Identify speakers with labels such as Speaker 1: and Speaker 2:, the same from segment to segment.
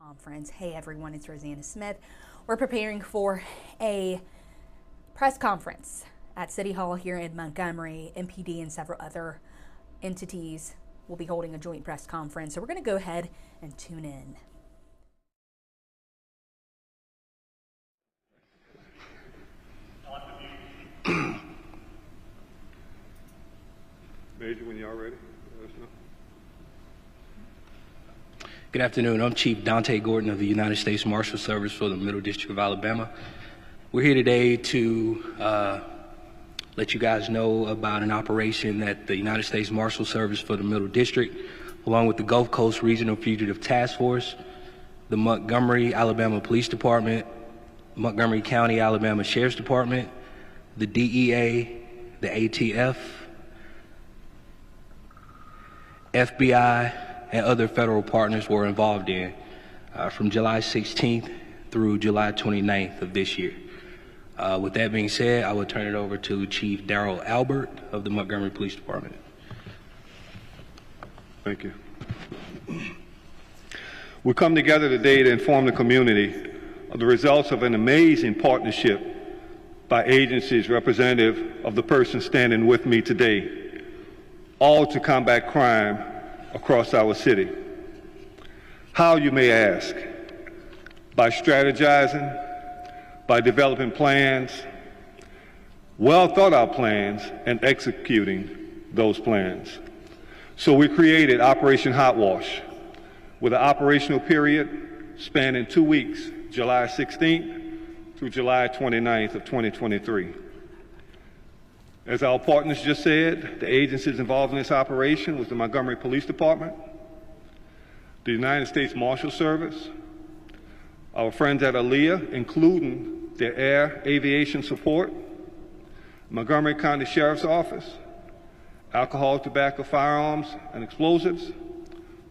Speaker 1: Conference. Hey everyone, it's Rosanna Smith. We're preparing for a press conference at City Hall here in Montgomery. MPD and several other entities will be holding a joint press conference. So we're going to go ahead and tune in.
Speaker 2: Major, when y'all ready, let us know.
Speaker 3: Good afternoon. I'm Chief Dante Gordon of the United States Marshals Service for the Middle District of Alabama. We're here today to let you guys know about an operation that the United States Marshals Service for the Middle District, along with the Gulf Coast Regional Fugitive Task Force, the Montgomery, Alabama Police Department, Montgomery County, Alabama Sheriff's Department, the DEA, the ATF, FBI, and other federal partners were involved in from July 16th through July 29th of this year. With that being said, I will turn it over to Chief Darrell Albert of the Montgomery Police Department.
Speaker 2: Thank you. We come together today to inform the community of the results of an amazing partnership by agencies representative of the person standing with me today, all to combat crime across our city. How, you may ask? By strategizing, by developing plans, well thought out plans, and executing those plans. So we created Operation Hot Wash with an operational period spanning 2 weeks, July 16th through July 29th of 2023. As our partners just said, the agencies involved in this operation was the Montgomery Police Department, the United States Marshals Service, our friends at ALEA, including their air aviation support, Montgomery County Sheriff's Office, alcohol, tobacco, firearms, and explosives,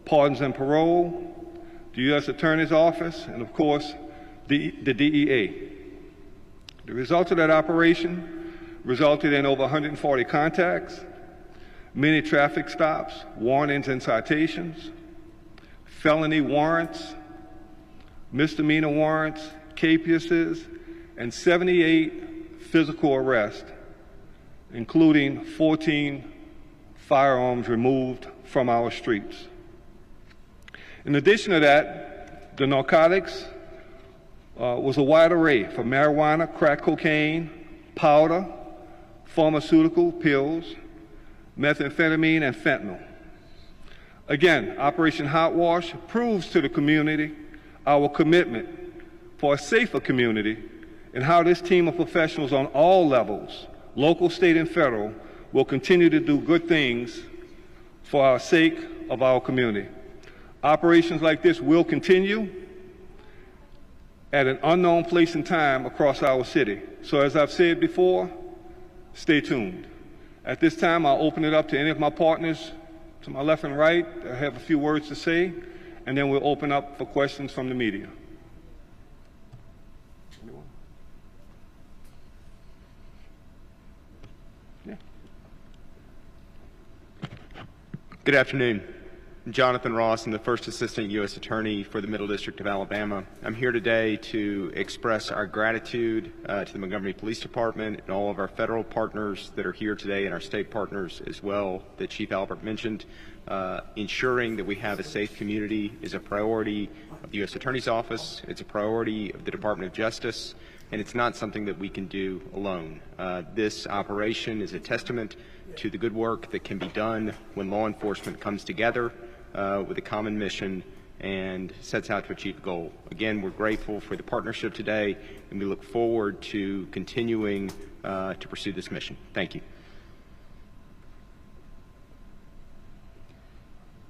Speaker 2: pardons and parole, the U.S. Attorney's Office, and of course, the DEA. The results of that operation resulted in over 140 contacts, many traffic stops, warnings and citations, felony warrants, misdemeanor warrants, capiouses, and 78 physical arrests, including 14 firearms removed from our streets. In addition to that, the narcotics was a wide array from marijuana, crack cocaine, powder, pharmaceutical pills, methamphetamine, and fentanyl. Again, Operation Hot Wash proves to the community our commitment for a safer community and how this team of professionals on all levels, local, state, and federal, will continue to do good things for our sake of our community. Operations like this will continue at an unknown place and time across our city. So as I've said before, stay tuned. At this time, I'll open it up to any of my partners to my left and right. I have a few words to say, and then we'll open up for questions from the media. Anyone? Yeah.
Speaker 4: Good afternoon. I'm Jonathan Ross. I'm the First Assistant U.S. Attorney for the Middle District of Alabama. I'm here today to express our gratitude to the Montgomery Police Department and all of our federal partners that are here today and our state partners as well that Chief Albert mentioned. Ensuring that we have a safe community is a priority of the U.S. Attorney's Office. It's a priority of the Department of Justice, and it's not something that we can do alone. This operation is a testament to the good work that can be done when law enforcement comes together with a common mission and sets out to achieve a goal. Again, we're grateful for the partnership today, and we look forward to continuing to pursue this mission. Thank you.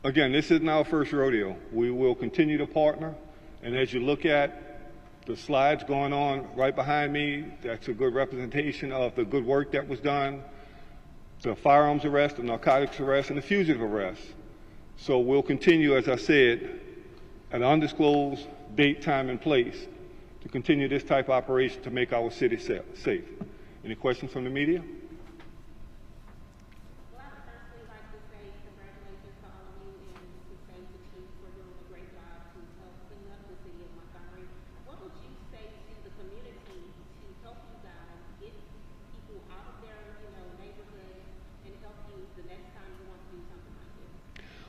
Speaker 2: Again, this isn't our first rodeo. We will continue to partner, and as you look at the slides going on right behind me, that's a good representation of the good work that was done, the firearms arrest, the narcotics arrest, and the fugitive arrest. So we'll continue, as I said, at an undisclosed date, time, and place to continue this type of operation to make our city safe. Any questions from the media?
Speaker 5: Well, I would personally like to say congratulations to all of you and to thank the chief for doing a great job to help clean up the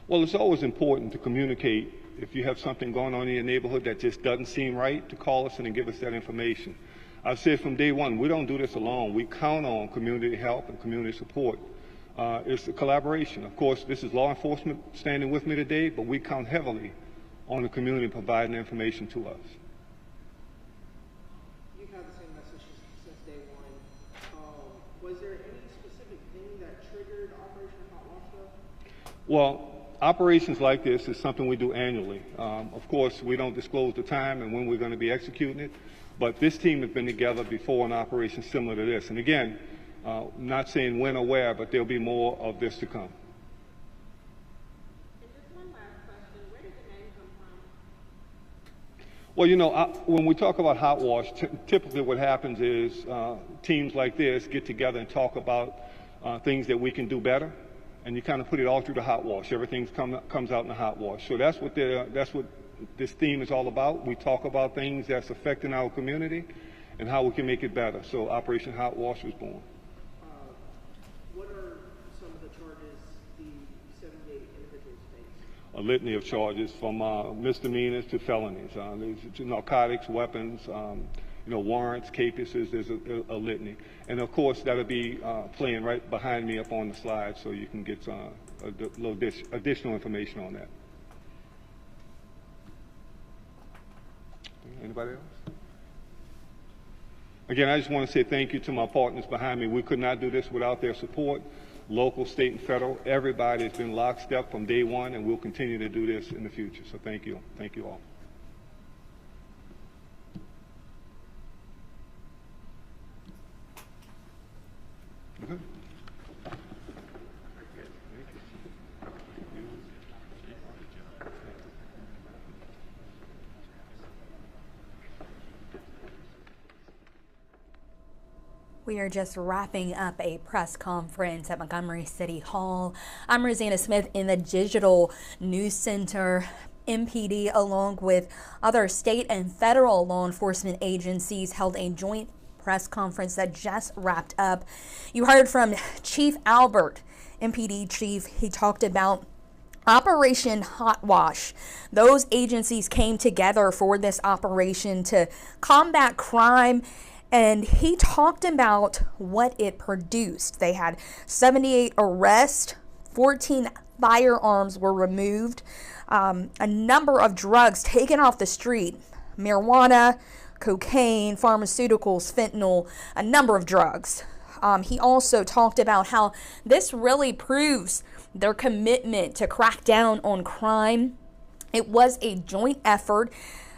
Speaker 2: Well, it's always important to communicate. If you have something going on in your neighborhood that just doesn't seem right, to call us in and give us that information. I've said from day one, we don't do this alone. We count on community help and community support. It's a collaboration. Of course, this is law enforcement standing with me today, but we count heavily on the community providing information to us.
Speaker 5: You've had the same message since day one. Was there any specific thing that triggered Operation Hot Wash though?
Speaker 2: Well, operations like this is something we do annually. Of course, we don't disclose the time and when we're going to be executing it, but this team has been together before an operation similar to this. And again, not saying when or where, but there'll be more of this to come.
Speaker 6: And just one last question, where did the name come from?
Speaker 2: Well, you know, when we talk about hot wash, typically what happens is teams like this get together and talk about things that we can do better, and you kind of put it all through the hot wash. Everything comes out in the hot wash. So that's what this theme is all about. We talk about things that's affecting our community and how we can make it better. So Operation Hot Wash was born.
Speaker 5: What are some of the charges the 78 individuals face?
Speaker 2: A litany of charges from misdemeanors to felonies. There's narcotics, weapons, warrants, cases. There's a litany. And of course, that'll be playing right behind me up on the slide so you can get a little additional information on that. Anybody else? Again, I just want to say thank you to my partners behind me. We could not do this without their support, local, state, and federal. Everybody has been lockstep from day one, and we'll continue to do this in the future. So thank you. Thank you all. Okay.
Speaker 1: We are just wrapping up a press conference at Montgomery City Hall. I'm Rosanna Smith in the Digital News Center. MPD, along with other state and federal law enforcement agencies, held a joint press conference that just wrapped up. You heard from Chief Albert, MPD chief. He talked about Operation Hot Wash. Those agencies came together for this operation to combat crime, and he talked about what it produced. They had 78 arrests, 14 firearms were removed, a number of drugs taken off the street, marijuana, cocaine, pharmaceuticals, fentanyl, a number of drugs. He also talked about how this really proves their commitment to crack down on crime. It was a joint effort.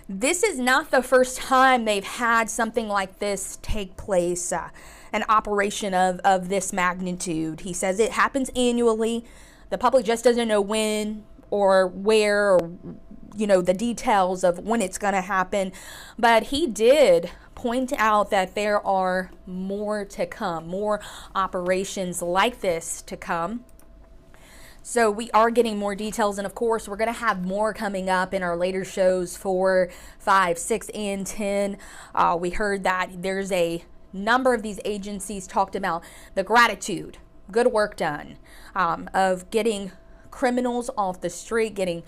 Speaker 1: This is not the first time they've had something like this take place, an operation of this magnitude. He says it happens annually. The public just doesn't know when or where or, the details of when it's going to happen. But he did point out that there are more to come, more operations like this to come. So we are getting more details, and of course we're going to have more coming up in our later shows 4, 5, 6, and 10. We heard that there's a number of these agencies talked about the gratitude, good work done, of getting criminals off the street, getting,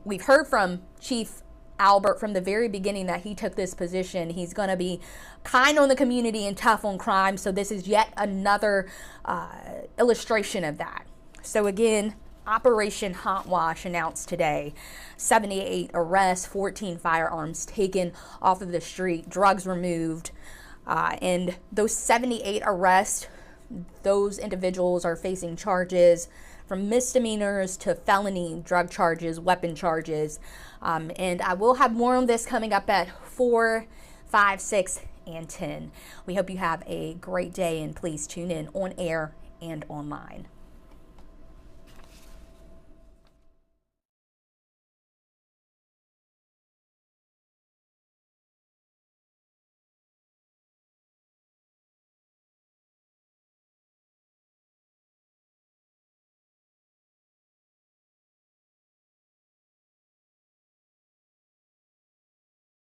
Speaker 1: we've heard from Chief Albert from the very beginning that he took this position. He's going to be kind on the community and tough on crime. So this is yet another illustration of that. So again, Operation Hot Wash announced today. 78 arrests, 14 firearms taken off of the street, drugs removed. And those 78 arrests, those individuals are facing charges from misdemeanors to felony drug charges, weapon charges. And I will have more on this coming up at 4, 5, 6, and 10. We hope you have a great day, and please tune in on air and online.